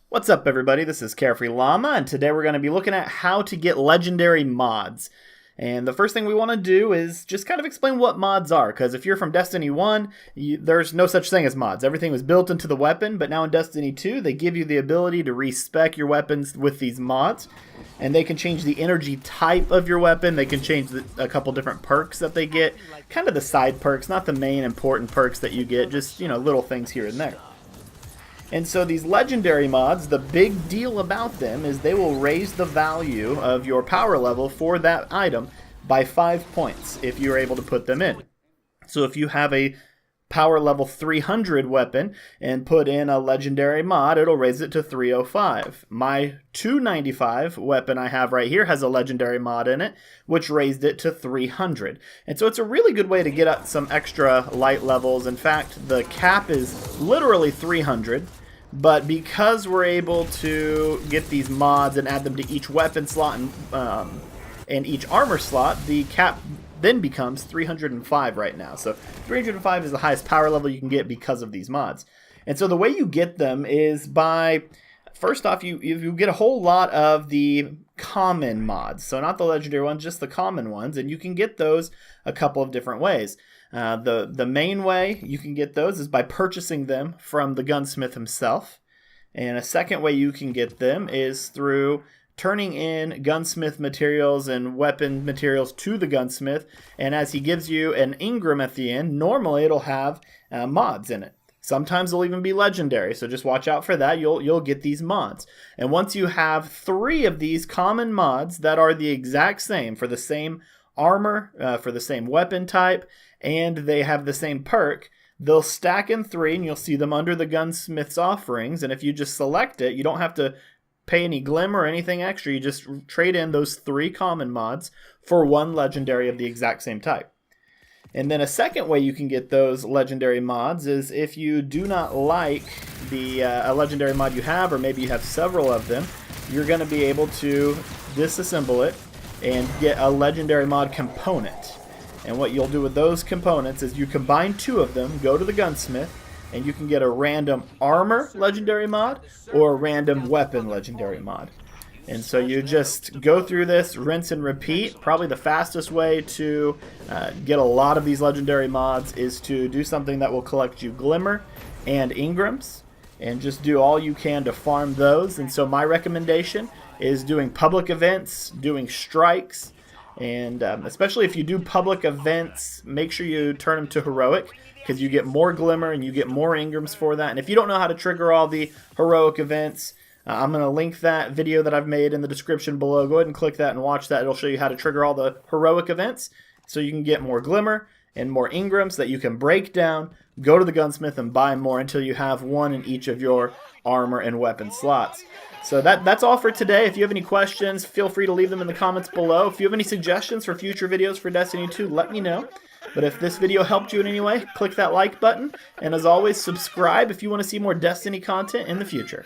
What's up, everybody? This is Carefree Llama, and today we're going to be looking at how to get legendary mods. And the first thing we want to do is just kind of explain what mods are, because if you're from Destiny 1, there's no such thing as mods. Everything was built into the weapon, but now in Destiny 2, they give you the ability to respec your weapons with these mods, and they can change the energy type of your weapon. They can change a couple different perks that they get, kind of the side perks, not the main important perks that you get, just, little things here and there. And so these legendary mods, the big deal about them is they will raise the value of your power level for that item by 5 points if you're able to put them in. So if you have a power level 300 weapon and put in a legendary mod, it'll raise it to 305. My 295 weapon I have right here has a legendary mod in it, which raised it to 300. And so it's a really good way to get up some extra light levels. In fact, the cap is literally 300. But because we're able to get these mods and add them to each weapon slot and each armor slot, the cap then becomes 305 right now. So 305 is the highest power level you can get because of these mods. And so the way you get them is by, first off, you get a whole lot of the common mods. So not the legendary ones, just the common ones. And you can get those a couple of different ways. The main way you can get those is by purchasing them from the gunsmith himself. And a second way you can get them is through turning in gunsmith materials and weapon materials to the gunsmith. And as he gives you an Engram at the end, normally it'll have mods in it. Sometimes they'll even be legendary, so just watch out for that. You'll get these mods. And once you have 3 of these common mods that are the exact same for the same armor, for the same weapon type, and they have the same perk, they'll stack in 3, and you'll see them under the gunsmith's offerings. And if you just select it, you don't have to pay any glimmer or anything extra. You just trade in those 3 common mods for 1 legendary of the exact same type. And then a second way you can get those legendary mods is if you do not like the a legendary mod you have, or maybe you have several of them, you're going to be able to disassemble it and get a legendary mod component. And what you'll do with those components is you combine 2 of them, go to the gunsmith, and you can get a random armor legendary mod or a random weapon legendary mod. And so you just go through this, rinse and repeat. Probably the fastest way to get a lot of these legendary mods is to do something that will collect you Glimmer and Engrams, and just do all you can to farm those. And so my recommendation is doing public events, doing strikes, and especially if you do public events, make sure you turn them to heroic, because you get more Glimmer and you get more Engrams for that. And if you don't know how to trigger all the heroic events, I'm going to link that video that I've made in the description below. Go ahead and click that and watch that. It'll show you how to trigger all the heroic events so you can get more Glimmer and more Engrams that you can break down, go to the gunsmith, and buy more until you have 1 in each of your armor and weapon slots. So that's all for today. If you have any questions, feel free to leave them in the comments below. If you have any suggestions for future videos for Destiny 2, let me know. But if this video helped you in any way, click that like button. And as always, subscribe if you want to see more Destiny content in the future.